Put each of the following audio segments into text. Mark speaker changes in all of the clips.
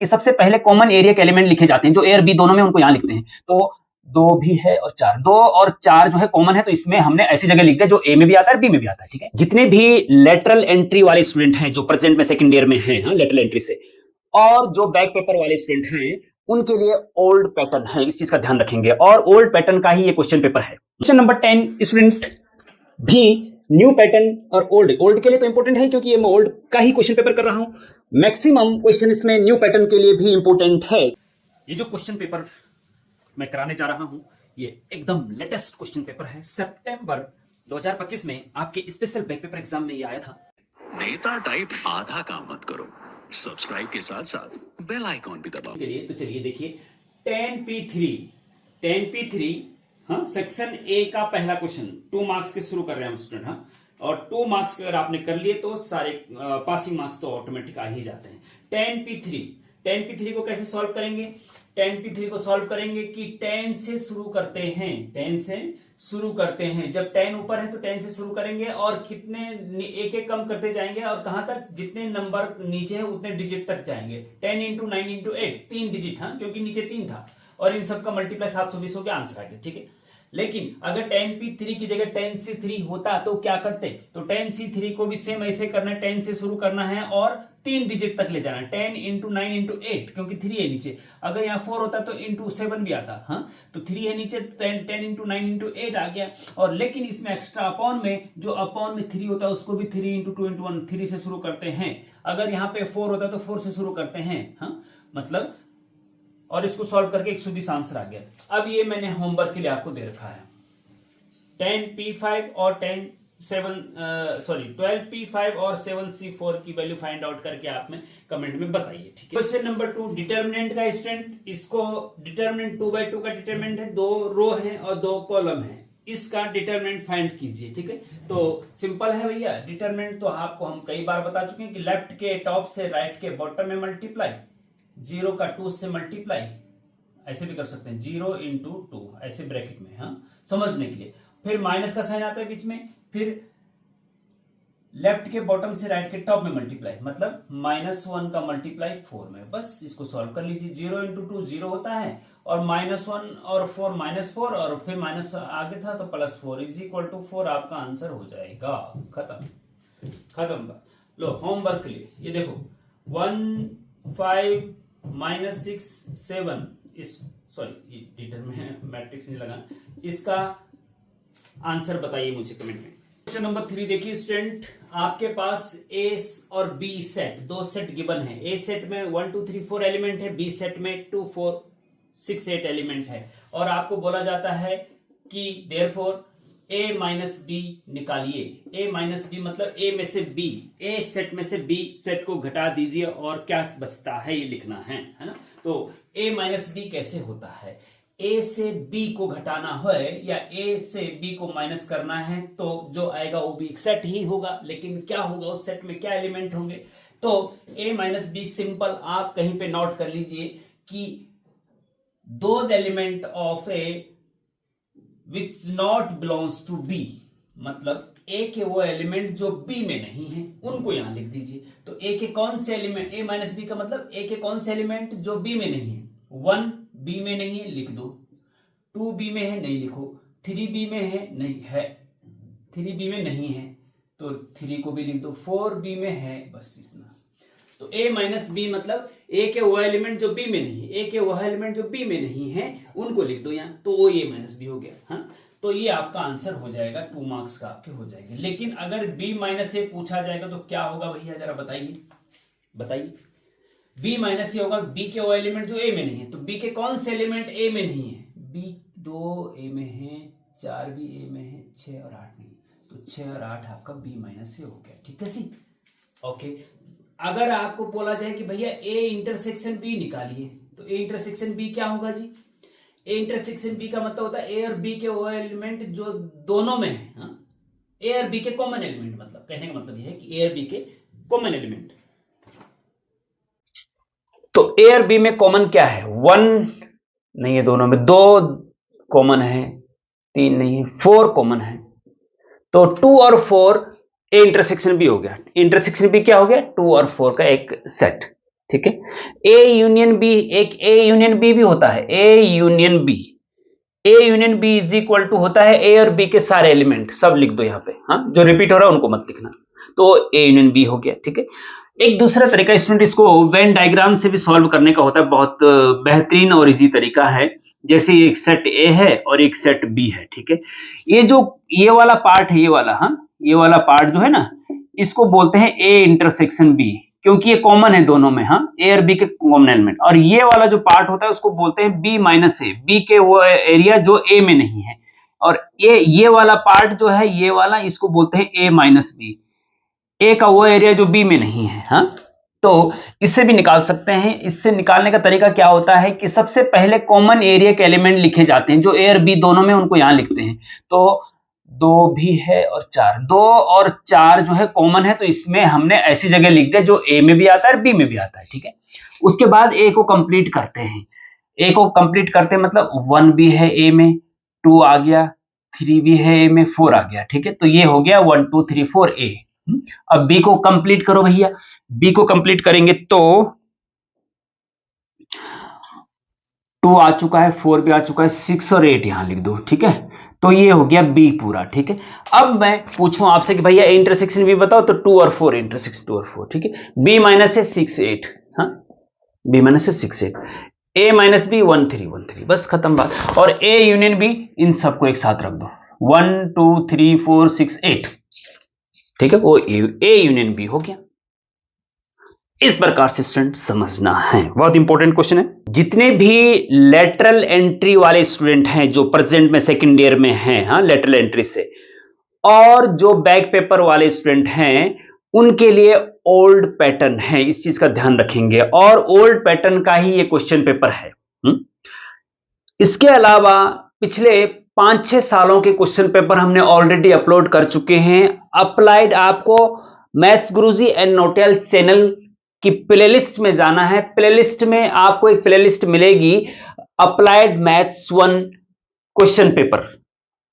Speaker 1: कि सबसे पहले कॉमन एरिया के एलिमेंट लिखे जाते हैं, जो ए और बी दोनों में, उनको यहां लिखते हैं। तो 2 भी है और 4, 2 और 4 जो है कॉमन है, तो इसमें हमने ऐसी जगह लिख दिया जो ए में भी आता है, बी में भी आता है, ठीक है। जितने भी लेटरल एंट्री वाले स्टूडेंट हैं जो प्रेजेंट में सेकंड ईयर में हैं, लेटरल एंट्री से, और जो बैक पेपर वाले स्टूडेंट हैं, उनके लिए ओल्ड पैटर्न है, इस चीज का ध्यान रखेंगे, और ओल्ड पैटर्न का ही ये क्वेश्चन पेपर है। क्वेश्चन नंबर 10 स्टूडेंट भी न्यू पैटर्न और ओल्ड के लिए तो इंपॉर्टेंट है, क्योंकि ये मैं ओल्ड का ही क्वेश्चन पेपर कर रहा हूं। मैक्सिमम क्वेश्चन इसमें न्यू पैटर्न के लिए भी इंपॉर्टेंट है। ये जो क्वेश्चन पेपर मैं कराने जा रहा हूं, ये एकदम लेटेस्ट क्वेश्चन पेपर है। सितंबर 2025 में आपके स्पेशल बैक पेपर एग्जाम में ये आया था।
Speaker 2: नेता टाइप आधा काम मत करो, सब्सक्राइब के साथ साथ बेल आइकॉन भी दबाओ।
Speaker 1: के लिए तो चलिए देखिए, 10P3 हाँ, सेक्शन ए का पहला क्वेश्चन 2 मार्क्स के शुरू कर रहे हैं हम स्टूडेंट। हाँ, और 2 मार्क्स अगर आपने कर लिए तो सारे पासिंग मार्क्स तो ऑटोमेटिक आ ही जाते हैं। 10P3 को कैसे सॉल्व करेंगे? 10P3 को सॉल्व करेंगे कि 10 से शुरू करते हैं, 10 से शुरू करते हैं। जब 10 ऊपर है तो 10 से शुरू करेंगे और कितने एक एक कम करते जाएंगे, और कहां तक? जितने नंबर नीचे है उतने डिजिट तक जाएंगे। 10 इंटू 9 इंटू 8, 3 डिजिट, हाँ, क्योंकि नीचे 3 था, और इन सबका मल्टीप्लाई 720 हो गया, आंसर आ गया, ठीक है। लेकिन अगर 10P3 की जगह 10C3 होता तो क्या करते? तो 10C3 को भी सेम ऐसे करना है, 10 से शुरू करना है और 3 डिजिट तक ले जाना है। 10 इंटू 9 इंटू 8, क्योंकि 3 है नीचे। अगर यहाँ 4 होता तो इंटू 7 भी आता, हाँ, तो 3 है नीचे, 10 इंटू 9 इंटू 8 आ गया। और लेकिन इसमें एक्स्ट्रा अपॉन में, जो अपॉन में 3 होता है उसको भी 3 इंटू 2 इंटू 1, 3 से शुरू करते हैं। अगर यहाँ पे 4 होता तो 4 से शुरू करते हैं, हाँ, मतलब, और इसको सॉल्व करके 120 आंसर आ गया। अब ये मैंने होमवर्क के लिए आपको दे रखा है। 12P5 और 7C4 की वैल्यू फाइंड आउट करके आप में कमेंट में बताइए, ठीक है। क्वेश्चन नंबर 2 डिटर्मिनेंट का स्टूडेंट, इसको डिटर्मिनेंट 2/2 का डिटर्मिनेंट है, 2 रो है और 2 कॉलम है, इसका डिटरमिनेंट फाइंड कीजिए, ठीक है। तो सिंपल है भैया, डिटरमिनेंट तो आपको हम कई बार बता चुके हैं कि लेफ्ट के टॉप से राइट के बॉटम में मल्टीप्लाई, 0 का 2 से मल्टीप्लाई, ऐसे भी कर सकते हैं, 0 इंटू 2 ऐसे ब्रैकेट में, हाँ, समझने के लिए। फिर माइनस का साइन आता है बीच में, फिर लेफ्ट के बॉटम से राइट के टॉप में मल्टीप्लाई, मतलब -1 का मल्टीप्लाई 4 में। बस इसको सॉल्व कर लीजिए। 0 इंटू 2 0 होता है, और -1 और 4 -4, और फिर माइनस आगे था तो +4 इज इक्वल टू 4 आपका आंसर हो जाएगा। खत्म। लो होमवर्क के लिए ये देखो, 1 5 -6 7, इस सॉरी डिटरमिनेंट मैट्रिक्स नहीं लगा, इसका आंसर बताइए मुझे कमेंट में। क्वेश्चन नंबर 3 देखिए स्टूडेंट, आपके पास ए और बी सेट, 2 सेट गिवन है। ए सेट में 1 2 3 4 एलिमेंट है, बी सेट में 2 4 6 8 एलिमेंट है, और आपको बोला जाता है कि देयरफॉर ए माइनस बी निकालिए। ए माइनस बी मतलब ए में से बी, ए सेट में से बी सेट को घटा दीजिए और क्या बचता है ये लिखना है ना। तो ए माइनस बी कैसे होता है? ए से बी को घटाना है या ए से बी को माइनस करना है, तो जो आएगा वो भी एक सेट ही होगा, लेकिन क्या होगा उस सेट में, क्या एलिमेंट होंगे? तो ए माइनस बी सिंपल आप कहीं पे नोट कर लीजिए कि those element of A which not belongs to B, मतलब ए के वो एलिमेंट जो बी में नहीं है उनको यहां लिख दीजिए। तो ए के कौन से एलिमेंट, ए माइनस बी का मतलब ए के कौन से एलिमेंट जो बी में नहीं है? 1 बी में नहीं है, लिख दो। 2 बी में है, नहीं लिखो। 3 बी में है, नहीं है, 3 बी में नहीं है तो 3 को भी लिख दो। 4 बी में है, बस इतना। तो a माइनस बी मतलब a के वो एलिमेंट जो b में नहीं है, a के वह एलिमेंट जो b में नहीं है उनको लिख दो यहाँ, तो वो a माइनस बी हो गया। हाँ, तो ये आपका आंसर हो जाएगा, 2 मार्क्स का आपके हो जाएंगे। लेकिन अगर b माइनस ए पूछा जाएगा तो क्या होगा भैया, जरा बताइए। b माइनस ए होगा b के वो एलिमेंट जो a में नहीं है, तो b के कौन से एलिमेंट a में नहीं है? b 2 a में है, 4 भी a में है, 6 और 8 नहीं, तो 6 और 8 आपका b माइनस ए हो गया, ठीक है सी। ओके, अगर आपको बोला जाए कि भैया ए इंटरसेक्शन बी निकालिए, तो ए इंटरसेक्शन बी क्या होगा जी? ए इंटरसेक्शन बी का मतलब होता है ए और बी के वो एलिमेंट जो दोनों में है, हाँ? ए और बी के कॉमन एलिमेंट, मतलब कहने का मतलब यह है कि ए और बी के कॉमन एलिमेंट। तो ए और बी में कॉमन क्या है? 1 नहीं है दोनों में, 2 कॉमन है, 3 नहीं है, 4 कॉमन है, तो 2 और 4 ए इंटरसेक्शन बी हो गया। इंटरसेक्शन बी क्या हो गया? 2 और 4 का एक सेट। ठीक है। ए यूनियन बी, एक ए यूनियन बी भी होता है, A union B, A union B is equal to होता है ए और बी के सारे एलिमेंट, सब लिख दो यहाँ पे, हाँ, जो रिपीट हो रहा है उनको मत लिखना। तो ए यूनियन बी हो गया, ठीक है। एक दूसरा तरीका स्टूडेंट इसको वेन डायग्राम से भी सॉल्व करने का होता है, बहुत बेहतरीन और इजी तरीका है। जैसे एक सेट ए है और एक सेट बी है, ठीक है। ये वाला पार्ट है, ये वाला, हाँ, ये वाला पार्ट जो है ना, इसको बोलते हैं ए इंटरसेक्शन बी, क्योंकि ये कॉमन है दोनों में, हाँ, ए और बी के कॉमन एलिमेंट। और ये वाला जो पार्ट होता है उसको बोलते हैं बी माइनस ए, बी के वो एरिया जो ए में नहीं है। और ये वाला पार्ट जो है, ये वाला, इसको बोलते हैं ए माइनस बी, ए का वो एरिया जो बी में नहीं है, हाँ। तो इससे भी निकाल सकते हैं। इससे निकालने का तरीका क्या होता है कि सबसे पहले कॉमन एरिया के एलिमेंट लिखे जाते हैं, जो ए और बी दोनों में, उनको यहां लिखते हैं। तो 2 भी है और 4, 2 और 4 जो है कॉमन है, तो इसमें हमने ऐसी जगह लिख दिया जो ए में भी आता है और बी में भी आता है, ठीक है। उसके बाद ए को कंप्लीट करते हैं, ए को कंप्लीट करते हैं मतलब 1 भी है ए में, 2 आ गया, 3 भी है ए में, 4 आ गया, ठीक है। तो ये हो गया 1 2 3 4 ए। अब बी को कंप्लीट करो भैया, बी को कंप्लीट करेंगे तो 2 आ चुका है, 4 भी आ चुका है, 6 और 8 यहां लिख दो, ठीक है। तो ये हो गया बी पूरा, ठीक है। अब मैं पूछूं आपसे कि भैया ए इंटरसेक्शन बी बताओ, तो 2 और 4 इंटरसेक्शन 2 और 4, ठीक है। बी माइनस है 6 8, हाँ, बी माइनस है 6 8, ए माइनस बी 1 3 1 3, बस खत्म बात। और ए यूनियन बी, इन सबको एक साथ रख दो, 1 2 3 4 6 8, ठीक है, वो ए यूनियन बी हो गया। इस प्रकार से स्टूडेंट समझना है, बहुत इंपॉर्टेंट क्वेश्चन है। जितने भी लेटरल एंट्री वाले स्टूडेंट हैं जो प्रेजेंट में सेकंड ईयर में हैं, हाँ, लेटरल एंट्री से, और जो बैक पेपर वाले स्टूडेंट हैं, उनके लिए ओल्ड पैटर्न है, इस चीज का ध्यान रखेंगे। और ओल्ड पैटर्न का ही ये क्वेश्चन पेपर है। इसके अलावा पिछले 5-6 सालों के क्वेश्चन पेपर हमने ऑलरेडी अपलोड कर चुके हैं। अप्लाइड, आपको मैथ्स गुरुजी एंड नोटेल चैनल की प्लेलिस्ट में जाना है। प्लेलिस्ट में आपको एक प्लेलिस्ट मिलेगी, अप्लाइड मैथ्स 1 क्वेश्चन पेपर,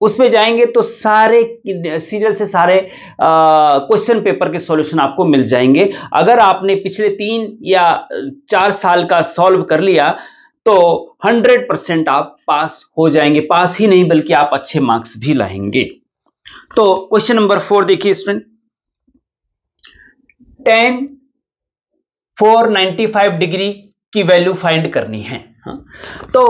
Speaker 1: उसमें जाएंगे तो सारे सीरियल से सारे क्वेश्चन पेपर के सॉल्यूशन आपको मिल जाएंगे। अगर आपने पिछले 3 या 4 साल का सॉल्व कर लिया तो 100% आप पास हो जाएंगे। पास ही नहीं बल्कि आप अच्छे मार्क्स भी लाएंगे। तो क्वेश्चन नंबर 4 देखिए स्टूडेंट, tan 495 डिग्री की वैल्यू फाइंड करनी है। तो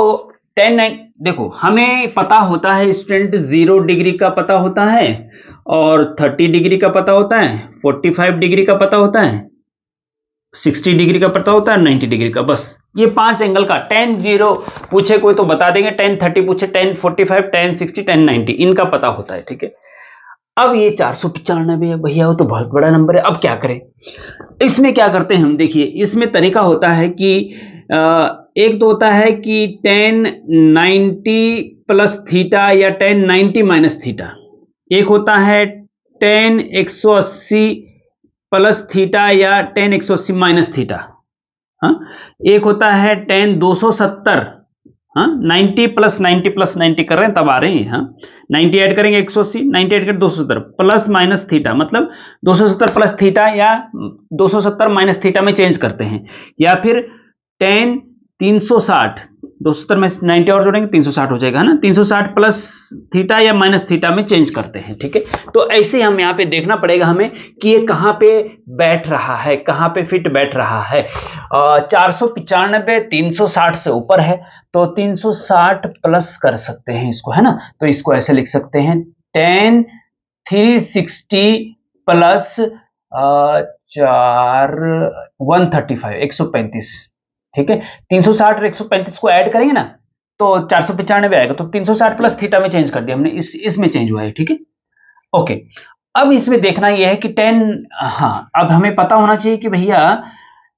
Speaker 1: tan 9, देखो हमें पता होता है स्टूडेंट, 0 डिग्री का पता होता है और 30 डिग्री का पता होता है, 45 डिग्री का पता होता है, 60 डिग्री का पता होता है, 90 डिग्री का, बस ये 5 एंगल का। tan 0 पूछे कोई तो बता देंगे, tan 30 पूछे, tan 45, tan 60, tan 90, इनका पता होता है, ठीक है। अब ये 495 है भैया, वो तो बहुत बड़ा नंबर है, अब क्या करें? इसमें क्या करते हैं हम, देखिए इसमें तरीका होता है कि एक तो होता है कि tan 90 प्लस थीटा या tan 90 माइनस थीटा, एक होता है tan 180 प्लस थीटा या tan 180 माइनस थीटा, हाँ, एक होता है tan 270, हाँ, 90 प्लस 90 प्लस 90 कर रहे हैं तब आ रहे हैं, हाँ, 90 ऐड करेंगे 180, 90 ऐड करेंगे 270 प्लस माइनस थीटा, मतलब 270 प्लस थीटा या 270 माइनस थीटा में चेंज करते हैं, या फिर tan 360, 270 में 90 और जोड़ेंगे 360 हो जाएगा, है ना, 360 प्लस थीटा या माइनस थीटा में चेंज करते हैं, ठीक है। तो ऐसे हम यहाँ पे देखना पड़ेगा हमें कि ये कहाँ पे बैठ रहा है, कहाँ पे फिट बैठ रहा है। 495 360 से ऊपर है तो 360 प्लस कर सकते हैं इसको, है ना। तो इसको ऐसे लिख सकते हैं tan 360 प्लस 135 135, ठीक है। 360 और 135 को ऐड करेंगे ना तो 495 आएगा, तो 360 प्लस थीटा में चेंज कर दिया हमने, इसमें चेंज हुआ है, ठीक है। ओके, अब इसमें देखना यह है कि tan, हाँ, अब हमें पता होना चाहिए कि भैया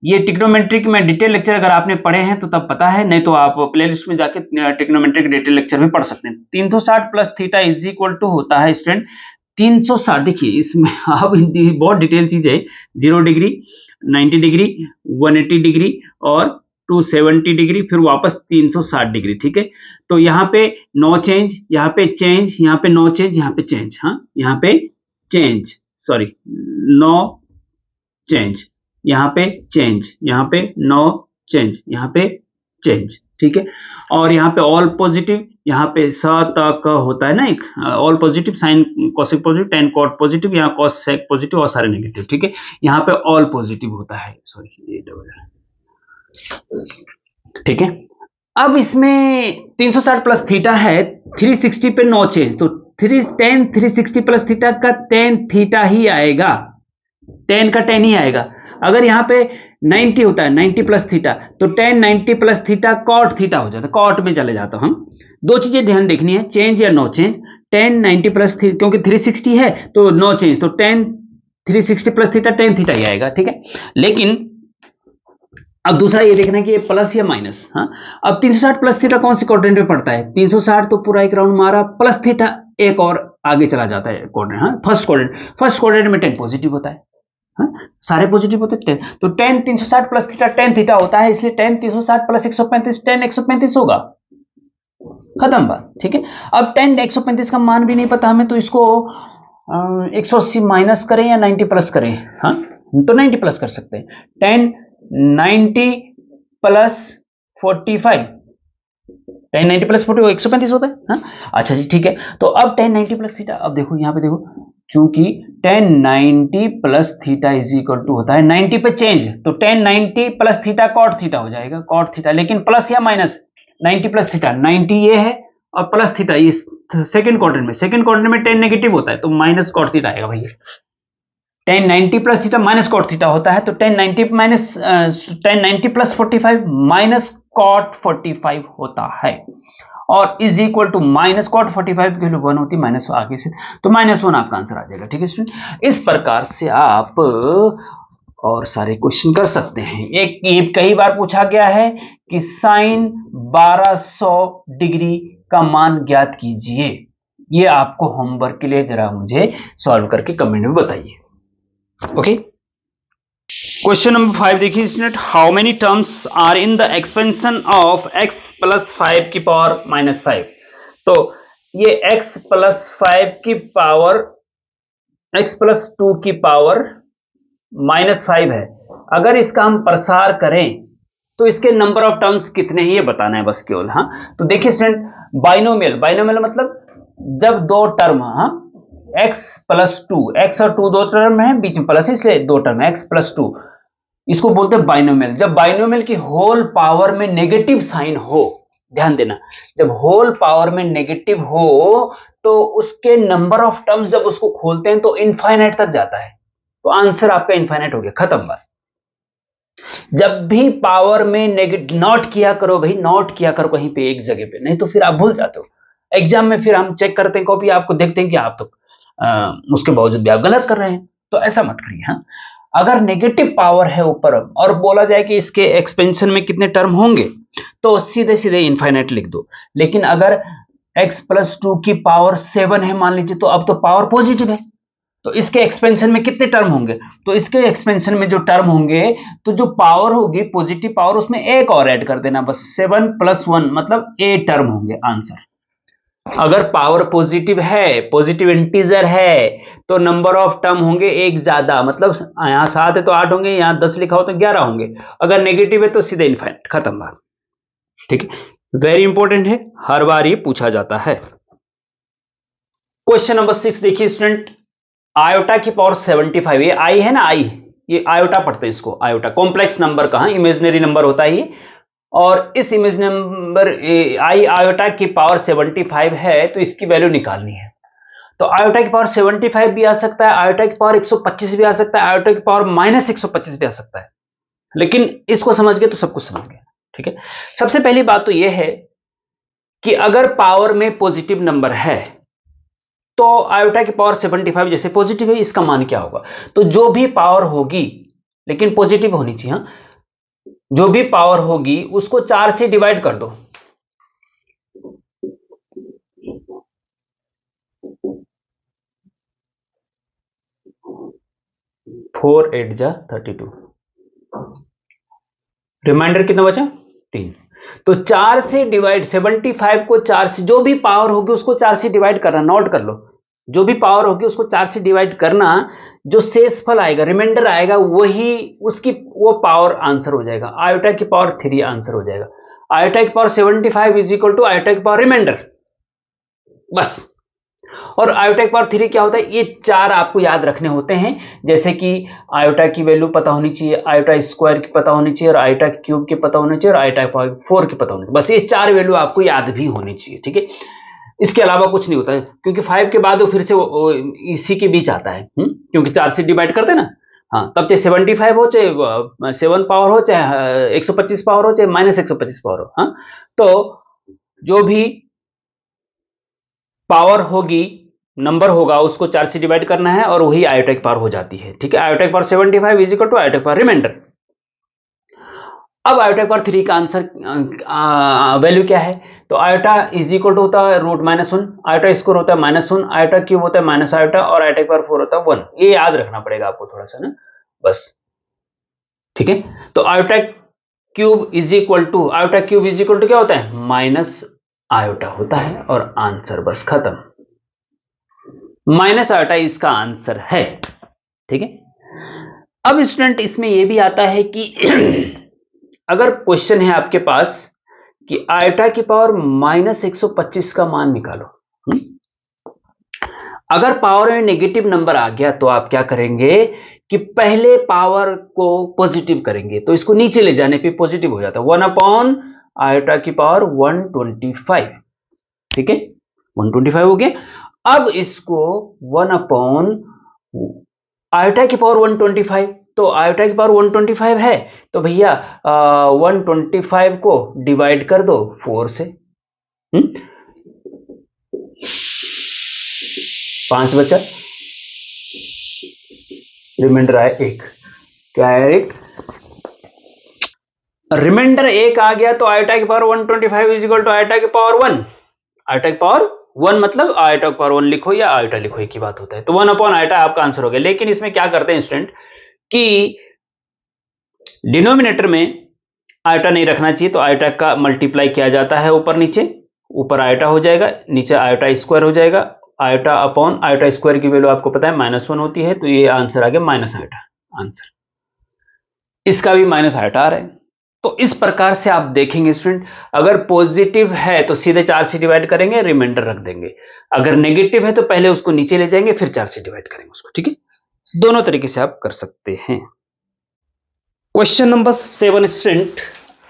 Speaker 1: ये ट्रिग्नोमेट्रिक में डिटेल लेक्चर अगर आपने पढ़े हैं तो तब पता है, नहीं तो आप प्लेलिस्ट में जाके ट्रिग्नोमेट्रिक डिटेल लेक्चर भी पढ़ सकते हैं। 360 plus theta is equal to होता है स्टूडेंट 360, देखिए इसमें अब बहुत डिटेल चीज है, 0 डिग्री, 90 डिग्री, 180 डिग्री और 270 डिग्री, फिर वापस 360 डिग्री, ठीक है। तो यहाँ पे नो चेंज, यहाँ पे चेंज, यहाँ पे नो चेंज, यहाँ पे चेंज, हाँ, यहाँ पे चेंज, सॉरी, नो चेंज, यहाँ पे चेंज, यहाँ पे नो चेंज, यहाँ पे चेंज, ठीक है। और यहाँ पे ऑल पॉजिटिव, यहाँ पे स त क होता है ना एक all positive, sine cosec positive, tan cot positive, यहाँ कॉस सेक पॉजिटिव और सारे नेगेटिव, ठीक है। यहाँ पे ऑल पॉजिटिव होता है, सॉरी ये डबल, ठीक है। अब इसमें 360 प्लस थीटा है, 360 पे नो चेंज, तो 360 प्लस थीटा का टेन थीटा ही आएगा, टेन का टेन ही आएगा। अगर यहाँ पे 90 होता है 90 प्लस थीटा, तो tan 90 plus theta cot theta हो जाता है, कॉट में चले जाता हम। दो चीजें ध्यान देखनी है, चेंज या no change. Tan 90 plus theta, क्योंकि 360 है तो नो चेंज, तो tan 360 plus theta tan theta ही आएगा, ठीक है। लेकिन अब दूसरा ये देखना है कि ये प्लस या माइनस। हाँ, अब 360 प्लस थीटा कौन से क्वाड्रेंट में पड़ता है? 360 तो पूरा एक राउंड मारा, प्लस थीटा एक और आगे चला जाता है क्वाड्रेंट। हाँ, फर्स्ट क्वाड्रेंट में 10 पॉजिटिव होता है। हाँ, सारे पॉजिटिव होते हैं 10, तो 10 360 प्लस थीटा 10 थीटा होता है, इसलिए 10 360 प्लस 135 10 135 होगा, खत्म बात, ठीक है। अब 10 135 का मान भी नहीं पता हमें, तो इसको 180 माइनस करें या 90 प्लस करें? हाँ, तो 90 प्लस कर सकते हैं। 10 90 प्लस 45, 10 90 प्लस 40 135 होता है। हाँ, अच्छा जी, ठीक है। तो अब 10 90 प्लस थीटा, अब देखो यहाँ पे देखो, चूंकि 10 90 plus theta is equal to होता है 90 पे चेंज, तो 10 90 प्लस थीटा कॉट थीटा हो जाएगा, कॉट थीटा। लेकिन प्लस या माइनस, 90 प्लस थीटा 90 ये है और प्लस थीटा ये सेकंड क्वाड्रेंट में, सेकंड क्वाड्रेंट में 10 नेगेटिव होता है, तो माइनस कॉट थीटा आएगा भैया। 10 90 plus theta minus cot theta होता है, तो 10 90 माइनस 10 90 प्लस 45 माइनस कॉट 45 होता है, और is equal to minus cot 45 की वैल्यू 1 होती है, माइनस आगे से, तो -1 आपका आंसर आ जाएगा, ठीक है स्टूडेंट। इस प्रकार से आप और सारे क्वेश्चन कर सकते हैं। एक ये कई बार पूछा गया है कि साइन 1200 डिग्री का मान ज्ञात कीजिए, ये आपको होमवर्क के लिए जरा मुझे सॉल्व करके कमेंट में बताइए। ओके, क्वेश्चन नंबर 5 देखिए student, how many terms are in the expansion of x plus 5 की पावर -5। तो ये x प्लस 5 की पावर x प्लस 2 की पावर -5 है। अगर इसका हम प्रसार करें तो इसके नंबर ऑफ टर्म्स कितने ही ये बताना है बस केवल। हाँ, तो देखिए स्टूडेंट, बाइनोमियल, बाइनोमियल मतलब जब दो टर्म, हाँ, x प्लस 2, x और 2 दो टर्म है, बीच में प्लस है इसलिए दो टर्म है, x प्लस 2, इसको बोलते हैं बाइनोमियल। जब बाइनोमियल की होल पावर में नेगेटिव साइन हो, ध्यान देना, जब होल पावर में नेगेटिव हो तो उसके नंबर ऑफ टर्म्स जब उसको खोलते हैं तो इनफाइनाइट तक जाता है, तो आंसर आपका इनफाइनाइट हो गया, खत्म बात। जब भी पावर में नेगेटिव नोट किया करो भाई, नोट किया करो कहीं पे एक जगह पे, नहीं तो फिर आप भूल जाते हो। एग्जाम में फिर हम चेक करते हैं कॉपी, आपको देखते हैं कि आप तो उसके बावजूद भी आप गलत कर रहे हैं, तो ऐसा मत करिए। हाँ, अगर नेगेटिव पावर है ऊपर और बोला जाए कि इसके एक्सपेंशन में कितने टर्म होंगे, तो सीधे सीधे इनफाइनाइट लिख दो। लेकिन अगर x प्लस 2 की पावर 7 है मान लीजिए, तो अब तो पावर पॉजिटिव है, तो इसके एक्सपेंशन में कितने टर्म होंगे? तो इसके एक्सपेंशन में जो टर्म होंगे, तो जो पावर होगी पॉजिटिव पावर, उसमें एक और ऐड कर देना बस, 7 प्लस 1 मतलब 8 टर्म होंगे आंसर। अगर पावर पॉजिटिव है, पॉजिटिव इंटीजर है, तो नंबर ऑफ टर्म होंगे एक ज्यादा, मतलब यहां 7 है तो 8 होंगे, यहां 10 लिखा हो तो 11 होंगे। अगर नेगेटिव है तो सीधे इनफाइनाइट, खत्म बात, ठीक है। वेरी इंपॉर्टेंट है, हर बार ये पूछा जाता है। क्वेश्चन नंबर 6 देखिए स्टूडेंट, आयोटा की पावर 75, ये आई है ना, आई, ये आयोटा पढ़ते हैं इसको, आयोटा कॉम्प्लेक्स नंबर का, इमेजिनरी नंबर होता है ये, और इस इमेज नंबर आई आयोटा की पावर 75 है, तो इसकी वैल्यू निकालनी है। तो आयोटा की पावर 75 भी आ सकता है, आयोटा की पावर 125 भी आ सकता है, आयोटा की पावर -125 भी आ सकता है, लेकिन इसको समझ गए तो सब कुछ समझ गए, ठीक है। सबसे पहली बात तो यह है कि अगर पावर में पॉजिटिव नंबर है तो आयोटा की पावर 75 जैसे पॉजिटिव है, इसका मान क्या होगा? तो जो भी पावर होगी, लेकिन पॉजिटिव होनी चाहिए, हाँ, जो भी पावर होगी उसको 4 से डिवाइड कर दो, फोर 8 जा 32, रिमाइंडर कितना बचा? 3। तो 4 से डिवाइड, 75 को 4 से, जो भी पावर होगी उसको 4 से डिवाइड करना, नोट कर लो, जो भी पावर होगी उसको 4 से डिवाइड करना, जो शेषफल आएगा, रिमाइंडर आएगा, वही उसकी वो पावर आंसर हो जाएगा। आयोटा की पावर 3 आंसर हो जाएगा। आयोटा की power 75 is equal to iota की पावर रिमाइंडर, बस। और आयोटा की पावर 3 क्या होता है, ये 4 आपको याद रखने होते हैं, जैसे कि आयोटा की वैल्यू पता होनी चाहिए, आयोटा स्क्वायर की पता होनी चाहिए, और आयोटा क्यूब की पता होनी चाहिए, और आयोटा की पावर 4 की पता होनी चाहिए। बस ये 4 वैल्यू आपको याद भी होनी चाहिए, ठीक है। इसके अलावा कुछ नहीं होता है, क्योंकि 5 के बाद वो फिर से इसी के बीच आता है, क्योंकि 4 से डिवाइड करते हैं ना। हाँ, तब चाहे 75 हो, चाहे 7 पावर हो, चाहे 125 पावर हो, चाहे -125 पावर हो। हाँ, तो जो भी पावर होगी, नंबर होगा, उसको 4 से डिवाइड करना है और वही आयोटा की पावर हो जाती है, ठीक है। आयोटा की power 75 is equal to iota की पावर रिमाइंडर। अब आयोटा की पावर 3 का आंसर वैल्यू क्या है, तो आयोटा इज इक्वल टू होता है √-1, आयोटा स्क्वायर होता है -1, आयोटा क्यूब होता है माइनस आयोटा, और आयोटा की पावर 4 होता है 1। ये याद रखना पड़ेगा आपको थोड़ा सा ना, बस, ठीक है। तो iota cube is equal to क्या होता है, माइनस आयोटा होता है, और आंसर बस खत्म। माइनस आयोटा इसका आंसर है, ठीक है। अब स्टूडेंट इसमें यह भी आता है कि अगर क्वेश्चन है आपके पास कि आयोटा की पावर -125 का मान निकालो, अगर पावर में नेगेटिव नंबर आ गया तो आप क्या करेंगे कि पहले पावर को पॉजिटिव करेंगे, तो इसको नीचे ले जाने पे पॉजिटिव हो जाता है। 1 आयोटा की पावर 125, ठीक है, 125 हो गया। अब इसको 1 आयोटा की पावर 125, तो आयोटा की पावर 125 है, तो भैया 125 को डिवाइड कर दो 4 से, 5 बचा, रिमाइंडर आया 1। क्या है, 1 रिमाइंडर 1 आ गया, तो आयोटा की power 125 is equal to iota की पावर 1। आयोटा की पावर 1 मतलब आयोटा की पावर 1 लिखो या आयोटा लिखो, एक ही बात होता है। तो 1 आयोटा आपका आंसर हो गया। लेकिन इसमें क्या करते हैं स्टूडेंट कि डिनोमिनेटर में आयोटा नहीं रखना चाहिए, तो आयोटा का मल्टीप्लाई किया जाता है ऊपर नीचे, ऊपर आयोटा हो जाएगा, नीचे आयोटा स्क्वायर हो जाएगा। आयोटा अपॉन आयोटा स्क्वायर की वैल्यू आपको पता है -1 होती है, तो ये आंसर आ गया माइनस आयोटा आंसर। इसका भी माइनस आयोटा आ रहा है। तो इस प्रकार से आप देखेंगे स्टूडेंट, अगर पॉजिटिव है तो सीधे 4 से डिवाइड करेंगे, रिमाइंडर रख देंगे। अगर नेगेटिव है तो पहले उसको नीचे ले जाएंगे, फिर 4 से डिवाइड करेंगे उसको, ठीक है। दोनों तरीके से आप कर सकते हैं। क्वेश्चन नंबर 7 स्टूडेंट,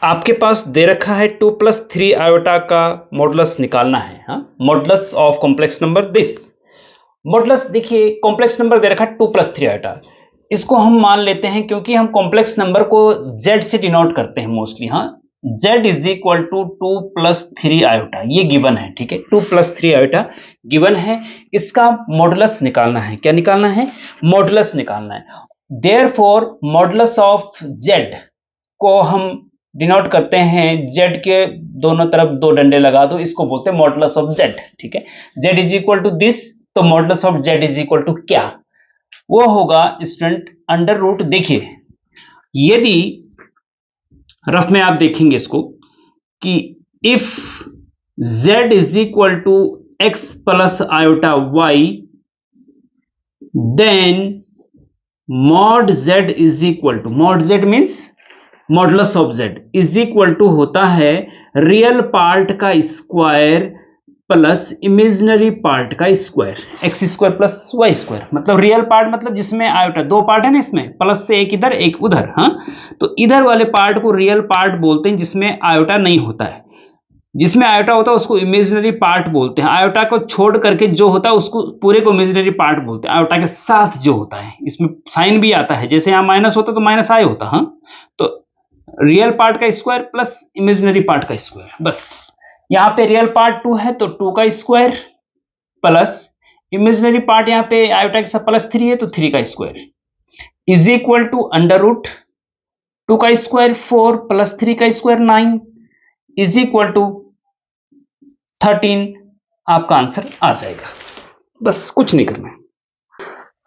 Speaker 1: आपके पास दे रखा है 2 + 3 आयोटा का मॉडुलस निकालना है। हाँ, modulus of complex number this. Modulus देखिए, कॉम्प्लेक्स नंबर दे रखा है 2 + 3 आयोटा, इसको हम मान लेते हैं क्योंकि हम कॉम्प्लेक्स नंबर को z से डिनोट करते हैं मोस्टली। हाँ, z is equal to 2 + 3 iota, ये गिवन है, ठीक है। 2 + 3 आयोटा गिवन है, इसका मॉडुलस निकालना है। क्या निकालना है, मॉडुलस निकालना है। देयरफॉर मॉडुलस ऑफ z को हम डिनोट करते हैं, z के दोनों तरफ 2 डंडे लगा दो, इसको बोलते हैं मॉडुलस ऑफ z, ठीक है। z is equal to this, तो modulus of z is equal to क्या, वो होगा स्टूडेंट √। देखिए, यदि रफ में आप देखेंगे इसको कि if z is equal to x + iota y, then mod z is equal to, mod z means modulus of z is equal to होता है रियल पार्ट का स्क्वायर प्लस इमेजिनरी पार्ट का स्क्वायर, x² + y²। मतलब real part मतलब जिसमें iota, 2 part है ना इसमें, प्लस से एक इधर एक उधर। हाँ, तो इधर वाले पार्ट को रियल पार्ट बोलते हैं, जिसमें आयोटा नहीं होता है। जिसमें आयोटा होता है उसको इमेजिनरी पार्ट बोलते हैं। आयोटा को छोड़ करके जो होता है उसको पूरे को इमेजिनरी पार्ट बोलते हैं। आयोटा के साथ जो होता है, इसमें साइन भी आता है, जैसे यहाँ माइनस होता तो माइनस आई होता। हाँ, तो रियल पार्ट का स्क्वायर प्लस इमेजिनरी पार्ट का स्क्वायर, बस। यहाँ पे रियल पार्ट 2 है तो 2 का स्क्वायर प्लस इमेजिनरी पार्ट यहाँ पे आयोटा के साथ +3 है तो 3 का स्क्वायर इज इक्वल टू √2 का स्क्वायर 4 + 3 का स्क्वायर 9 इज इक्वल टू 13। आपका आंसर आ जाएगा, बस कुछ नहीं करना है।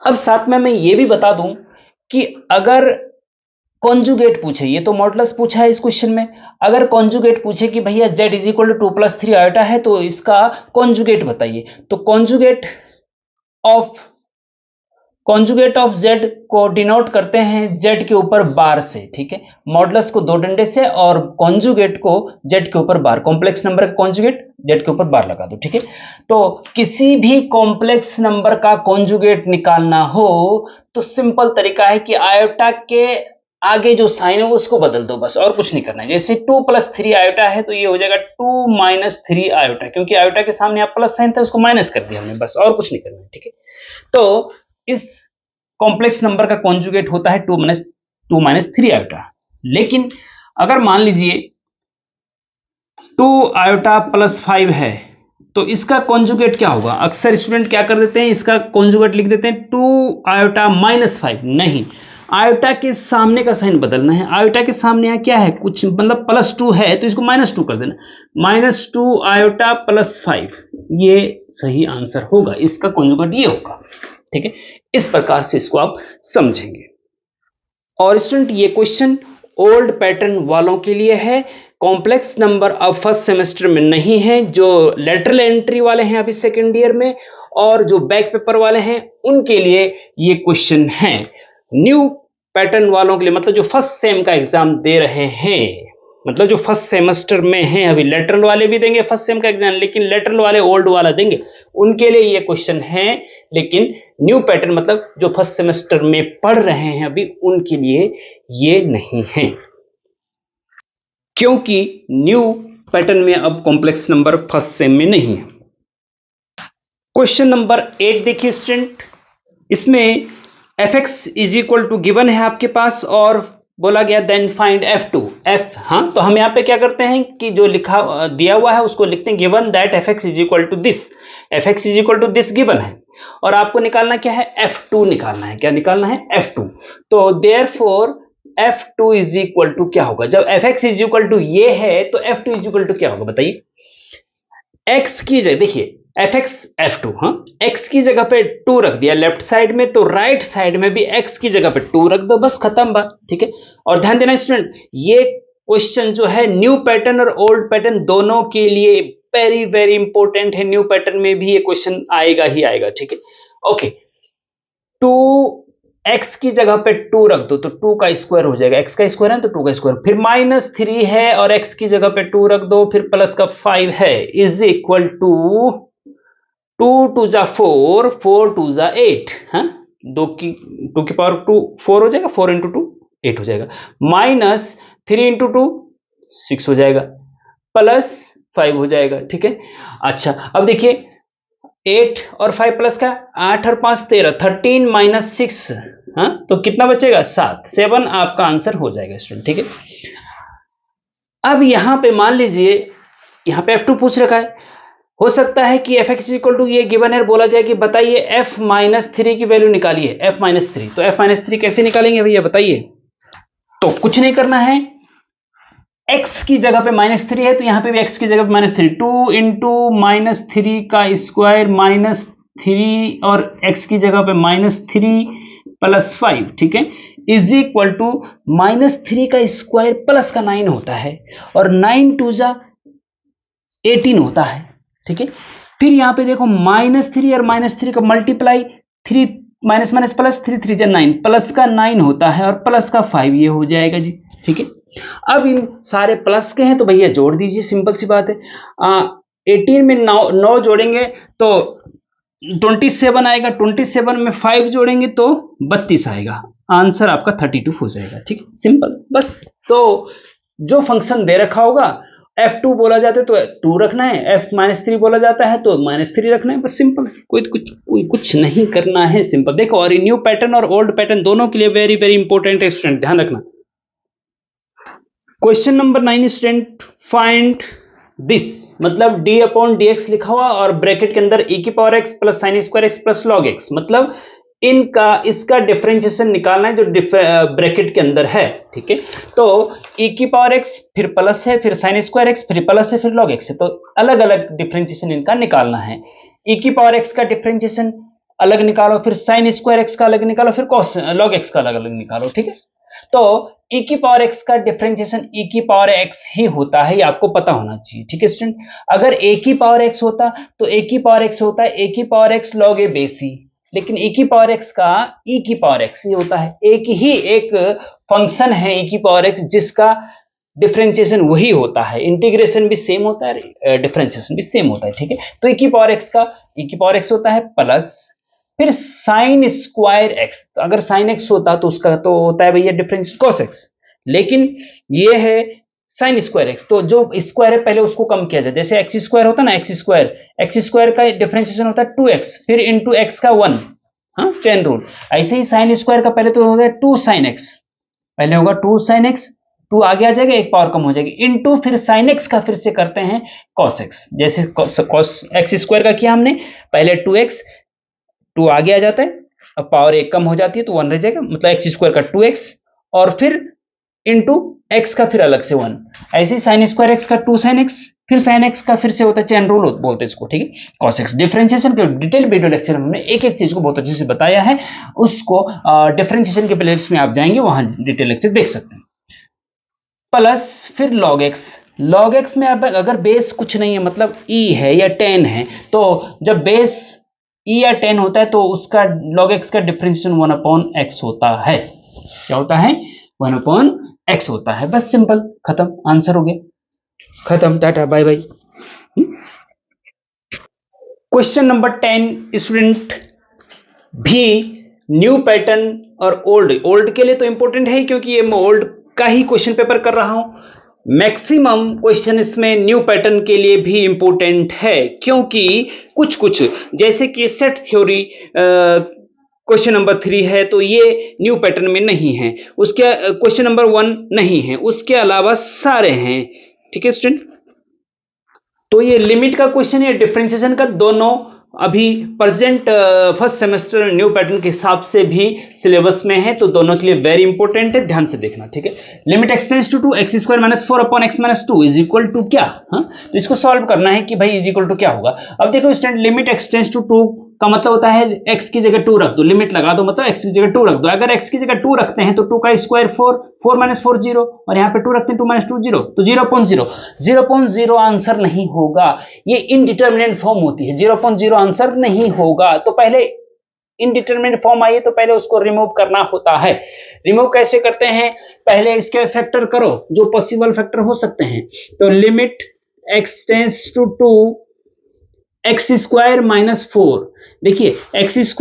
Speaker 1: अब साथ में मैं ये भी बता दूं कि अगर कॉन्जुगेट पूछे, ये तो मॉडुलस पूछा है इस क्वेश्चन में, अगर कॉन्जुगेट पूछे कि भैया z is equal to 2 + 3 iota है तो इसका कॉन्जुगेट बताइए, तो conjugate of conjugate of z को डिनोट करते हैं z के ऊपर बार से, ठीक है, मॉडुलस को दो डंडे से और कॉन्जुगेट को z के ऊपर बार, कॉम्प्लेक्स नंबर का कॉन्जुगेट z के ऊपर बार लगा दो, ठीक है। तो किसी भी कॉम्प्लेक्स नंबर का कॉन्जुगेट निकालना हो तो सिंपल तरीका है कि आयोटा के आगे जो साइन है उसको बदल दो, बस, और कुछ नहीं करना है। जैसे 2 + 3 आयोटा है तो ये हो जाएगा 2 - 3 आयोटा, क्योंकि आयोटा के सामने आप प्लस साइन था उसको माइनस कर दिया हमने, बस, और कुछ नहीं करना है, ठीक है। तो इस कॉम्प्लेक्स नंबर का कॉन्जुगेट होता है 2 - 3 आयोटा। लेकिन अगर मान लीजिए 2 आयोटा + 5 है तो इसका कॉन्जुगेट क्या होगा? अक्सर स्टूडेंट क्या कर देते हैं, इसका कॉन्जुगेट लिख देते हैं 2 आयोटा -5। नहीं, आयोटा के सामने का साइन बदलना है। आयोटा के सामने यहाँ क्या है, कुछ मतलब +2 है तो इसको -2 कर देना, -2 आयोटा + 5, ये सही आंसर होगा, इसका कॉन्जुगेट ये होगा, ठीक है। इस प्रकार से इसको आप समझेंगे। और स्टूडेंट ये क्वेश्चन ओल्ड पैटर्न वालों के लिए है, कॉम्प्लेक्स नंबर अब फर्स्ट सेमेस्टर में नहीं है। जो लेटरल एंट्री वाले हैं अभी सेकेंड ईयर में और जो बैक पेपर वाले हैं उनके लिए ये क्वेश्चन है। न्यू पैटर्न वालों के लिए, मतलब जो फर्स्ट सेम का एग्जाम दे रहे हैं, मतलब जो फर्स्ट सेमेस्टर में हैं, अभी लेटरल वाले भी देंगे फर्स्ट सेम का एग्जाम, लेकिन लेटरल वाले ओल्ड वाला देंगे, उनके लिए ये क्वेश्चन है। लेकिन न्यू पैटर्न मतलब जो फर्स्ट सेमेस्टर में पढ़ रहे हैं अभी, उनके लिए ये नहीं है, क्योंकि न्यू पैटर्न में अब कॉम्प्लेक्स नंबर फर्स्ट सेम में नहीं है। क्वेश्चन नंबर 8 देखिए स्टूडेंट, इसमें fx = गिवन है आपके पास और बोला गया देन फाइंड f2 f। हाँ, तो हम यहाँ पे क्या करते हैं कि जो लिखा दिया हुआ है उसको लिखते हैं given that fx = this, fx = this given है और आपको निकालना क्या है, f2 निकालना है। क्या निकालना है, f2। तो देयरफॉर f2 = क्या होगा, जब fx = ये है तो f2 = क्या होगा बताइए। x की जगह देखिए fx f2, हाँ, x की जगह पे 2 रख दिया लेफ्ट साइड में, तो राइट साइड में भी x की जगह पे 2 रख दो, बस, खत्म बात, ठीक है। और ध्यान देना स्टूडेंट, ये क्वेश्चन जो है न्यू पैटर्न और ओल्ड पैटर्न दोनों के लिए वेरी वेरी इंपॉर्टेंट है। न्यू पैटर्न में भी ये क्वेश्चन आएगा ही आएगा, ठीक है। ओके, 2x की जगह पे 2 रख दो तो 2 का स्क्वायर हो जाएगा, x का स्क्वायर है तो 2 का स्क्वायर, फिर -3 है और x की जगह पे 2 रख दो, फिर प्लस का 5 है, = 2 × 2 = 4, 4 × 2 = 8, हाँ, 2 की पावर 2 4 हो जाएगा, 4 × 2 8 हो जाएगा, -3 × 2 6 हो जाएगा, +5 हो जाएगा, ठीक है। अच्छा, अब देखिए 8 और 5 प्लस का 8 और 5 13, 13 - 6, हाँ, तो कितना बचेगा, 7 आपका आंसर हो जाएगा स्टूडेंट, ठीक है। अब यहां पे मान लीजिए यहां पे f2 पूछ रखा है, हो सकता है कि fx = ये गिवन है, बोला जाए कि बताइए f - 3 की वैल्यू निकालिए, f - 3, तो f - 3 कैसे निकालेंगे भैया बताइए। तो कुछ नहीं करना है, x की जगह पे -3 है तो यहां पे भी x की जगह पे -3, 2 × -3 का स्क्वायर -3 और x की जगह पे -3 + 5, ठीक है, = -3 का स्क्वायर प्लस का 9 होता है और 9 × 2 = 18 होता है, ठीक है। फिर यहां पे देखो -3 और -3 का मल्टीप्लाई, 3 - प्लस 3 3 × 9, प्लस का 9 होता है और प्लस का 5, ये हो जाएगा जी, ठीक है। अब इन सारे प्लस के हैं तो भैया जोड़ दीजिए, सिंपल सी बात है। 18 में 9 जोड़ेंगे तो 27 आएगा, 27 में 5 जोड़ेंगे तो 32 आएगा, आंसर आपका 32 हो जाएगा, ठीक है, सिंपल, बस। तो जो फंक्शन दे रखा होगा, f2 बोला जाता है तो 2 रखना है, f - 3 बोला जाता है तो -3 रखना है, बस, सिंपल, कोई कुछ नहीं करना है, सिंपल। देखो, और न्यू पैटर्न और ओल्ड पैटर्न दोनों के लिए वेरी वेरी इंपॉर्टेंट है स्टूडेंट, ध्यान रखना। Question number 9 student, find this, मतलब d/dx लिखा हुआ और ब्रैकेट के अंदर e⁴x + sin² x + log x, मतलब इसका डिफरेंशिएशन निकालना है जो ब्रैकेट के अंदर है, ठीक है। तो e⁴x फिर प्लस है, फिर sin²x, फिर प्लस है, फिर log x है, तो अलग अलग डिफरेंशिएशन इनका निकालना है। e⁴x का डिफरेंशिएशन अलग निकालो, फिर sin² का अलग निकालो, फिर log x का अलग अलग निकालो, ठीक है। तो e⁴x का डिफरेंशिएशन e⁴x ही होता है, ये आपको पता होना चाहिए, ठीक है स्टूडेंट। अगर e⁴x होता तो e⁴x होता है e⁴x log a base c, लेकिन e की पावर x का e की पावर x ये होता है, एक फंक्शन है e की पावर x जिसका डिफरेंशिएशन वही होता है, इंटीग्रेशन भी सेम होता है, डिफरेंशिएशन भी सेम होता है, ठीक है। तो e की पावर x का e की पावर x होता है प्लस फिर साइन स्क्वायर x, अगर साइन x होता तो उसका तो होता है भैया डिफरेंशिएशन cos x, लेकिन ये है साइन स्क्वायर x, तो जो स्क्वायर है पहले उसको कम किया जाए, जैसे x स्क्वायर होता है ना, x स्क्वायर का डिफरेंशिएशन होता है 2x फिर इंटू x का 1, हाँ चेन रूल। ऐसे ही साइन स्क्वायर का पहले तो होगा 2 sin x, पहले होगा 2 sin x, 2 आगे आ जाएगा, एक पावर कम हो जाएगी, इंटू फिर sin x का फिर से करते हैं cos x, जैसे cos x स्क्वायर का किया हमने, पहले 2x, 2 आगे आ जाता है, अब पावर एक कम हो जाती है तो 1 रह जाएगा, मतलब x स्क्वायर का 2x और फिर इंटू x का फिर अलग से 1, ऐसे ही साइन स्क्वायर x का 2 sin x फिर sin x का फिर से होता है चेन रूल बोलते हैं इसको, ठीक है। cos x डिफरेंशिएशन के डिटेल वीडियो लेक्चर में हमने एक एक चीज को बहुत अच्छे से बताया है, उसको डिफरेंशिएशन के प्लेलिस्ट में आप जाएंगे वहां डिटेल लेक्चर देख सकते हैं। प्लस फिर log x में अब अगर बेस कुछ नहीं है, मतलब e है या 10 है, तो जब बेस e या 10 होता है तो उसका log x का डिफरेंशिएशन 1/x होता है, क्या होता है 1/x होता है, बस सिंपल, खत्म, आंसर हो गया, खत्म, tata bye bye. Question number 10 student भी न्यू पैटर्न और ओल्ड के लिए तो इंपॉर्टेंट है क्योंकि ये मैं ओल्ड का ही क्वेश्चन पेपर कर रहा हूं, मैक्सिमम क्वेश्चन इसमें न्यू पैटर्न के लिए भी इंपॉर्टेंट है, क्योंकि कुछ जैसे कि सेट थ्योरी क्वेश्चन नंबर 3 है तो ये न्यू पैटर्न में नहीं है, उसके क्वेश्चन नंबर 1 नहीं है, उसके अलावा सारे हैं, ठीक है स्टूडेंट। तो ये लिमिट का क्वेश्चन या डिफरेंशिएशन का दोनों अभी present first semester new pattern के हिसाब से भी सिलेबस में है, तो दोनों के लिए वेरी इंपॉर्टेंट है, ध्यान से देखना, ठीक है। Limit x tends to 2 x² - 4/x-2 is equal to क्या, हाँ तो इसको सॉल्व करना है कि भाई इज इक्वल टू क्या होगा। अब देखो student, limit x tends to 2 का मतलब होता है x की जगह 2 रख दो, लिमिट लगा दो, मतलब x की जगह 2 रख दो, अगर x की जगह 2 रखते हैं तो 2 का स्क्वायर 4, 4 - 4 0, और यहाँ पे 2 रखते हैं 2 - 2 0, तो 0.0 आंसर नहीं होगा, ये इनडिटरमिनेट फॉर्म होती है, 0.0 आंसर नहीं होगा। तो पहले इनडिटरमिनेट फॉर्म आई है तो पहले उसको रिमूव करना होता है। रिमूव कैसे करते हैं, पहले इसके फैक्टर करो जो पॉसिबल फैक्टर हो सकते हैं, तो limit x tends to 2 x² - 4, देखिए x² -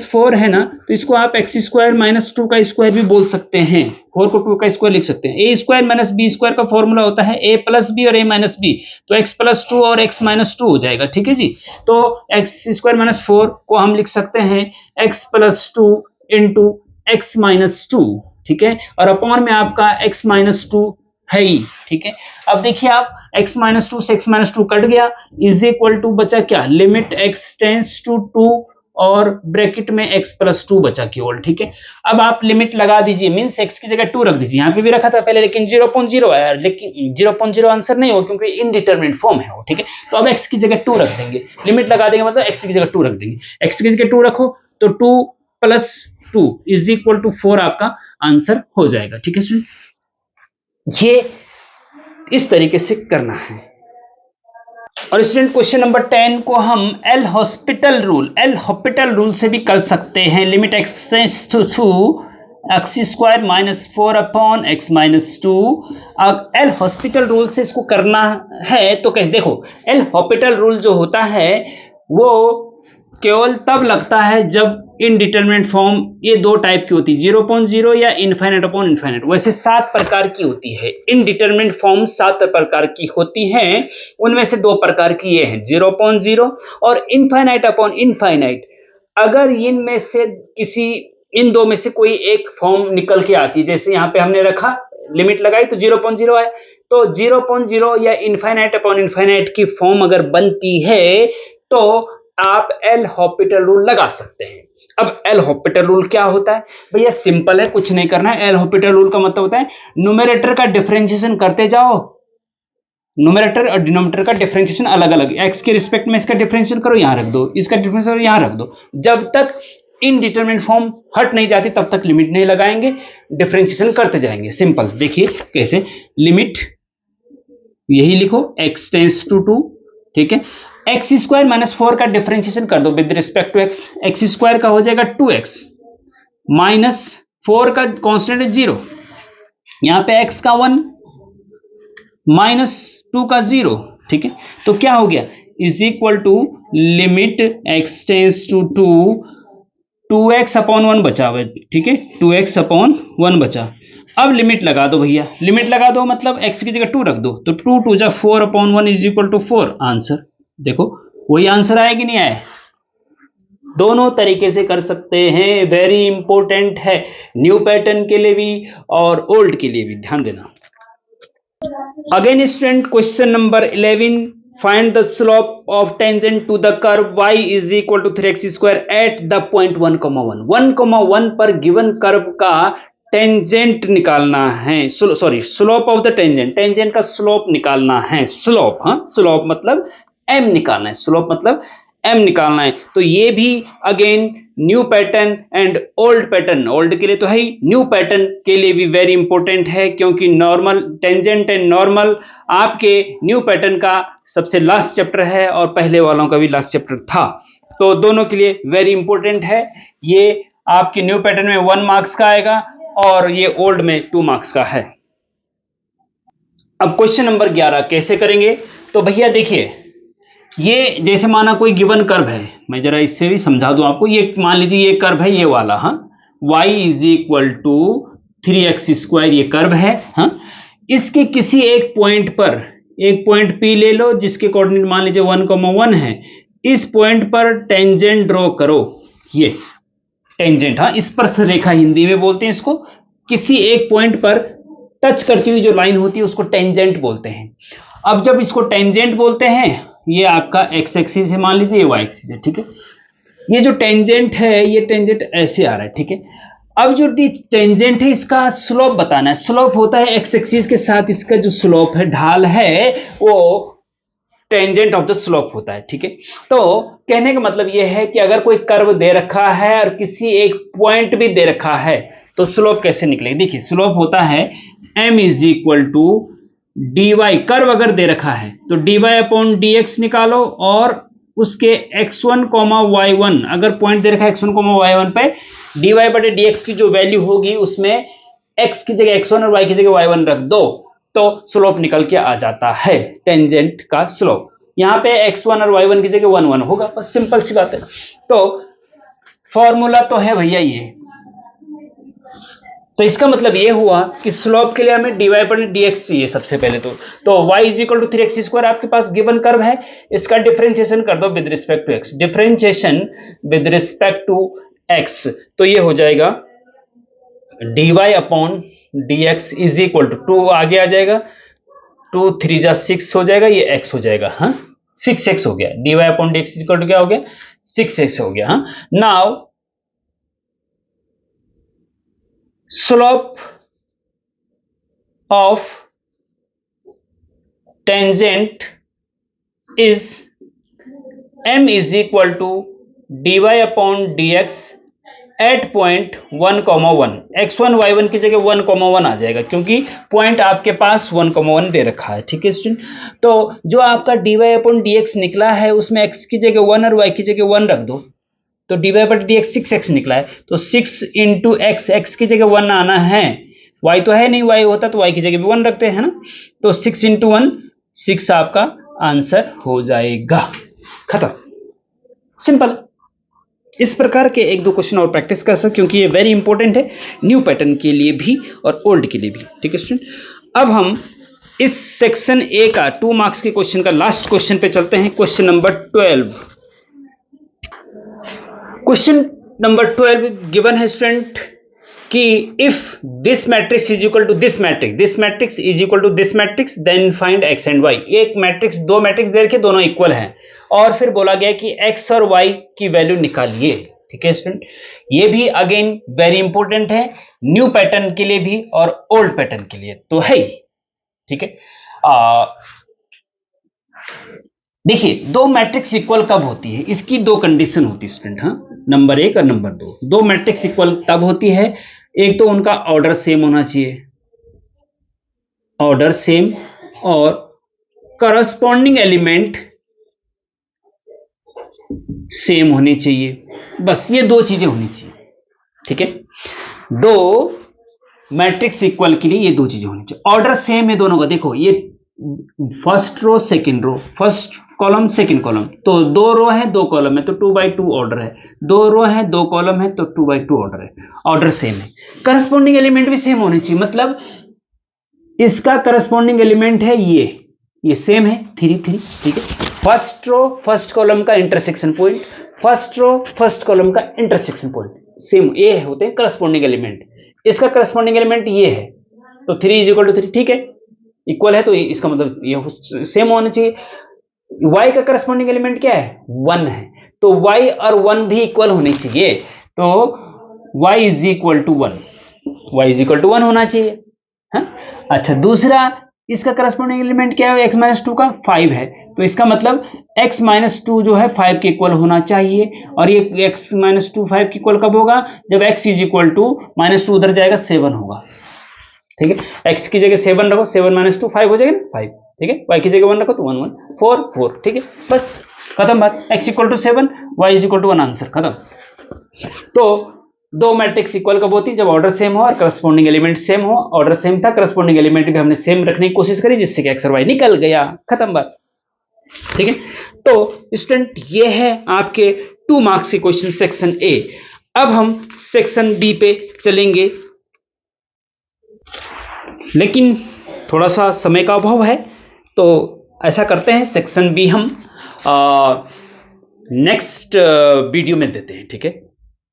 Speaker 1: 4 है ना, तो इसको आप x² - 2 का स्क्वायर भी बोल सकते हैं, 4 को 2 का स्क्वायर लिख सकते हैं। a² - b² का फॉर्मूला होता है a + b और a - b, तो x + 2 और x - 2 हो जाएगा, ठीक है जी। तो x² - 4 को हम लिख सकते हैं x + 2 × x - 2, ठीक है, और अपॉन में आपका x - 2 है ही, ठीक है। अब देखिए आप x - 2 से x - 2 कट गया, इज इक्वल टू बचा क्या, लिमिट x टेंड्स टू 2 और ब्रैकेट में x + 2 बचा केवल, ठीक है। अब आप लिमिट लगा दीजिए, मींस x की जगह 2 रख दीजिए, यहाँ पे भी रखा था पहले लेकिन 0.0 आया, लेकिन 0.0 आंसर नहीं हो क्योंकि इनडिटरमिनेट फॉर्म है वो, ठीक है। तो अब x की जगह 2 रख देंगे, लिमिट लगा देंगे मतलब x की जगह 2 रख देंगे, x की जगह 2 रखो तो 2 + 2 इज इक्वल टू 4 आपका आंसर हो जाएगा, ठीक है। ये इस तरीके से करना है। और स्टूडेंट क्वेश्चन नंबर 10 को हम एल हॉस्पिटल रूल से भी कर सकते हैं, limit x tends to 2 x² - 4/x-2। अब एल हॉस्पिटल रूल से इसको करना है तो कैसे, देखो एल हॉस्पिटल रूल जो होता है वो केवल तब लगता है जब इनडिटरमिनेट फॉर्म, ये 2 टाइप की होती है, 0.0 या इनफाइनाइट। वैसे 7 प्रकार की होती है इनडिटरमिनेट फॉर्म, 7 प्रकार की होती हैं, उनमें से 2 प्रकार की ये हैं, 0.0 और इनफाइनाइट। अगर इनमें से इन 2 में से कोई एक फॉर्म निकल के आती है, जैसे यहाँ पे हमने रखा लिमिट लगाई तो 0.0 आए, तो 0.0 या इनफाइनाइट की फॉर्म अगर बनती है तो आप एल हॉस्पिटल रूल लगा सकते हैं। अब एल हॉस्पिटल रूल क्या होता है भैया, सिंपल है, कुछ नहीं करना है। एल हॉस्पिटल रूल का मतलब होता है न्यूमरेटर का डिफरेंशिएशन करते जाओ, न्यूमरेटर और डिनोमिनेटर का डिफरेंशिएशन अलग अलग, x के रिस्पेक्ट में इसका डिफरेंशिएशन करो, यहां रख दो, इसका डिफरेंशिएशन यहां रख दो, जब तक इनडिटरमिनेट फॉर्म हट नहीं जाती तब तक लिमिट नहीं लगाएंगे, डिफरेंशिएशन करते जाएंगे। सिंपल देखिए कैसे, लिमिट यही लिखो x टेंड्स टू 2, ठीक है, एक्स स्क्वायर माइनस 4 का डिफरेंशिएशन कर दो with respect to x, x square का हो जाएगा 2x माइनस 4 का कांस्टेंट है 0, यहां पे x का 1 माइनस 2 का 0, ठीक है। तो क्या हो गया, is equal to limit x tends to 2x upon 1 बचा हुआ, ठीक है, 2x अपॉन 1 बचा। अब लिमिट लगा दो भैया, लिमिट लगा दो मतलब x की जगह 2 रख दो, तो 2 2 जा 4 upon 1 is equal to 4। Answer देखो वही आंसर आया कि नहीं आया, दोनों तरीके से कर सकते हैं, वेरी इंपॉर्टेंट है न्यू पैटर्न के लिए भी और ओल्ड के लिए भी, ध्यान देना। Again student question number 11, find the slope of tangent to the curve y is equal to 3x square at the point 1,1 1,1 पर गिवन कर्व का टेंजेंट निकालना है, sorry slope of the tangent, tangent का स्लोप निकालना है, slope, हाँ slope मतलब m निकालना है, स्लोप मतलब m निकालना है। तो ये भी again new pattern and old pattern, old के लिए तो है ही, न्यू पैटर्न के लिए भी वेरी इंपॉर्टेंट है, क्योंकि नॉर्मल टेंजेंट एंड नॉर्मल आपके न्यू पैटर्न का सबसे लास्ट चैप्टर है और पहले वालों का भी लास्ट चैप्टर था, तो दोनों के लिए वेरी इंपॉर्टेंट है। ये आपके न्यू पैटर्न में 1 मार्क्स का आएगा और ये ओल्ड में 2 मार्क्स का है। अब क्वेश्चन नंबर 11 कैसे करेंगे, तो भैया देखिए, ये जैसे माना कोई गिवन कर्व है, मैं जरा इससे भी समझा दूं आपको, ये मान लीजिए ये कर्व है ये वाला, हाँ y is equal to 3x square, ये कर्व है, हाँ इसके किसी एक पॉइंट पर, एक पॉइंट P ले लो जिसके कोऑर्डिनेट मान लीजिए 1,1 है, इस पॉइंट पर टेंजेंट ड्रॉ करो, ये टेंजेंट, हाँ स्पर्श रेखा हिंदी में बोलते हैं इसको, किसी एक पॉइंट पर टच करती हुई जो लाइन होती है उसको टेंजेंट बोलते हैं। अब जब इसको टेंजेंट बोलते हैं, ये आपका x एक्सिस है, मान लीजिए ये y एक्सिस है, ठीक है, ये जो टेंजेंट है ये टेंजेंट ऐसे आ रहा है, ठीक है। अब जो टेंजेंट है इसका स्लोप बताना है, स्लोप होता है x एक्सिस के साथ इसका जो स्लोप है, ढाल है, वो टेंजेंट ऑफ द स्लोप होता है, ठीक है। तो कहने का मतलब ये है कि अगर कोई कर्व दे रखा है और किसी एक पॉइंट भी दे रखा है तो स्लोप कैसे निकलेगा, देखिए स्लोप होता है m is equal to dy, curve अगर दे रखा है तो dy अपॉन dx निकालो, और उसके x1, y1 अगर पॉइंट दे रखा है x1, y1 पे dy बटे dx की जो वैल्यू होगी उसमें x की जगह x1 और y की जगह y1 रख दो, तो स्लोप निकल के आ जाता है, टेंजेंट का स्लोप। यहाँ पे x1 और y1 की जगह 1 1 होगा, बस सिंपल सी बात है। तो फॉर्मूला तो है भैया ये, तो इसका मतलब ये हुआ कि स्लोप के लिए हमें dy बटे dx चाहिए सबसे पहले तो y is equal to 3x square आपके पास गिवन कर्व है, इसका डिफरेंशिएशन कर दो with respect to x, differentiation with respect to x, तो ये हो जाएगा dy upon dx is equal to 2 आगे आ जाएगा, 2 3 जा 6 हो जाएगा, ये x हो जाएगा, हाँ 6x हो गया, dy upon dx is equal to क्या हो गया, 6x हो गया, हाँ। Now slope of tangent is m is equal to dy upon dx at point 1,1, x1 y1 की जगह 1,1 आ जाएगा क्योंकि पॉइंट आपके पास 1,1 दे रखा है, ठीक है स्टूडेंट। तो जो आपका dy अपॉन dx निकला है उसमें x की जगह 1 और y की जगह 1 रख दो, तो dy बटे dx 6x निकला है, तो 6 इंटू एक्स, एक्स की जगह 1 आना है, y तो है नहीं, y होता तो y की जगह भी 1 रखते हैं ना, तो 6 इंटू 1 6 आपका आंसर हो जाएगा, खत्म, सिंपल। इस प्रकार के एक दो क्वेश्चन और प्रैक्टिस कर सकते क्योंकि ये वेरी इंपॉर्टेंट है न्यू पैटर्न के लिए भी और ओल्ड के लिए भी, ठीक है स्टूडेंट। अब हम इस सेक्शन ए का 2 मार्क्स के क्वेश्चन का लास्ट क्वेश्चन पे चलते हैं, question number 12। Question number 12 given है स्टूडेंट कि if this matrix is equal to this matrix, this matrix is equal to this matrix, then find x and y. एक matrix, दो matrix दे रखे, दोनों इक्वल हैं और फिर बोला गया कि एक्स और वाई की वैल्यू निकालिए, ठीक है स्टूडेंट। ये भी अगेन वेरी इंपॉर्टेंट है न्यू पैटर्न के लिए भी और ओल्ड पैटर्न के लिए तो है ही, ठीक है। देखिए दो मैट्रिक्स इक्वल कब होती है, इसकी दो कंडीशन होती है स्टूडेंट, हाँ नंबर 1 और नंबर 2। दो मैट्रिक्स इक्वल तब होती है, एक तो उनका ऑर्डर सेम होना चाहिए, ऑर्डर सेम, और करस्पॉन्डिंग एलिमेंट सेम होने चाहिए, बस ये दो चीजें होनी चाहिए, ठीक है। दो मैट्रिक्स इक्वल के लिए ये दो चीजें होनी चाहिए। ऑर्डर सेम है दोनों का, देखो ये first row second row, first column second column, तो दो रो है दो कॉलम है तो 2/2 ऑर्डर है, दो रो है दो कॉलम है तो 2/2 ऑर्डर है, ऑर्डर सेम है। करस्पॉन्डिंग एलिमेंट भी सेम होने चाहिए, मतलब इसका करस्पॉन्डिंग एलिमेंट है ये सेम है 3 3, ठीक है। फर्स्ट रो फर्स्ट कॉलम का intersection point, first row first column का इंटरसेक्शन पॉइंट सेम, ये होते हैं करस्पॉन्डिंग एलिमेंट। इसका करस्पॉन्डिंग एलिमेंट ये है तो 3 = 3, ठीक है, इक्वल है तो इसका मतलब ये सेम होना चाहिए। y का करस्पॉन्डिंग एलिमेंट क्या है 1 है, तो y और 1 भी इक्वल होने चाहिए, तो y = 1, y = 1 होना चाहिए, है। अच्छा, दूसरा इसका करस्पॉन्डिंग एलिमेंट क्या है x - 2 का 5 है, तो इसका मतलब x - 2 जो है 5 के इक्वल होना चाहिए, और ये x - 2 5 के इक्वल कब होगा, जब x = -2 उधर जाएगा 7 होगा, ठीक है। x की जगह 7 रखो, 7 - 2 5 हो जाएगा ना 5, ठीक है। y की जगह 1 रखो तो 1 1 4 4, ठीक है, बस खत्म बात। x = 7 y = 1, आंसर खत्म। तो दो मैट्रिक्स इक्वल कब होती है, जब ऑर्डर सेम हो और करस्पॉन्डिंग एलिमेंट सेम हो। ऑर्डर सेम था, करस्पॉन्डिंग एलिमेंट भी हमने सेम रखने की कोशिश करी, जिससे कि x और y निकल गया, खत्म बात, ठीक है। तो स्टूडेंट ये है आपके 2 मार्क्स के क्वेश्चन सेक्शन ए। अब हम सेक्शन बी पे चलेंगे, लेकिन थोड़ा सा समय का अभाव है, तो ऐसा करते हैं सेक्शन बी हम नेक्स्ट वीडियो में देते हैं, ठीक है,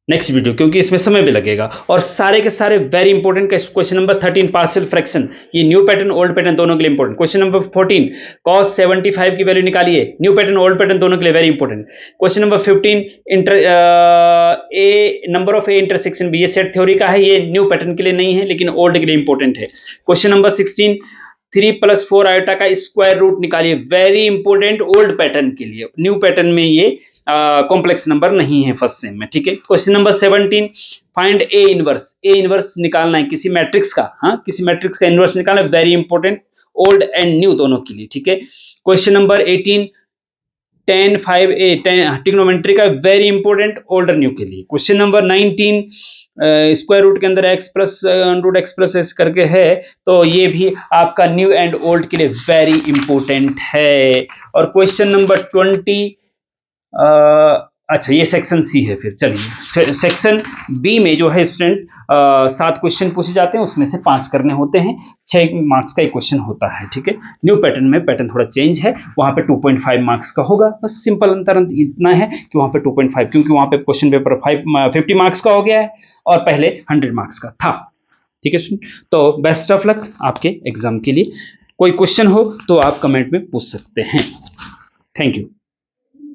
Speaker 1: नेक्स्ट वीडियो, क्योंकि इसमें समय भी लगेगा। और सारे के सारे very important question number 13 partial fraction, ये न्यू पैटर्न ओल्ड पैटर्न दोनों के लिए इंपॉर्टेंट। क्वेश्चन नंबर 14 cos 75 की वैल्यू निकालिए, न्यू पैटर्न ओल्ड पैटर्न दोनों के लिए very important. Question number 15 number of A intersection B, ये सेट थ्योरी का है, ये न्यू पैटर्न के लिए नहीं है लेकिन ओल्ड के लिए इंपॉर्टेंट है। क्वेश्चन नंबर 16 3 + 4 आयोटा का स्क्वायर रूट निकालिए, वेरी इंपॉर्टेंट ओल्ड पैटर्न के लिए, न्यू पैटर्न में ये कॉम्प्लेक्स नंबर नहीं है फर्स्ट सेम में, ठीक है। Question number 17 find A inverse निकालना है किसी मैट्रिक्स का, हाँ, किसी मैट्रिक्स का इनवर्स निकालना है, very important old and new दोनों के लिए, ठीक है। Question number 18 tan 5a trigonometry का, वेरी इंपॉर्टेंट ओल्डर न्यू के लिए। क्वेश्चन नंबर 19 स्क्वायर रूट के अंदर x + √x + s करके है, तो ये भी आपका न्यू एंड ओल्ड के लिए वेरी इंपॉर्टेंट है। और क्वेश्चन नंबर 20 अच्छा, ये सेक्शन सी है। फिर चलिए सेक्शन बी में जो है स्टूडेंट 7 क्वेश्चन पूछे जाते हैं, उसमें से 5 करने होते हैं, 6 मार्क्स का एक क्वेश्चन होता है, ठीक है। न्यू पैटर्न में पैटर्न थोड़ा चेंज है, वहां पे 2.5 मार्क्स का होगा, बस सिंपल अंतर इतना है कि वहां पे 2.5, क्योंकि वहां पे क्वेश्चन पेपर 50 मार्क्स का हो गया है और पहले 100 मार्क्स का था, ठीक है स्टूडेंट। तो बेस्ट ऑफ लक आपके एग्जाम के लिए। कोई क्वेश्चन हो तो आप कमेंट में पूछ सकते हैं। Thank you.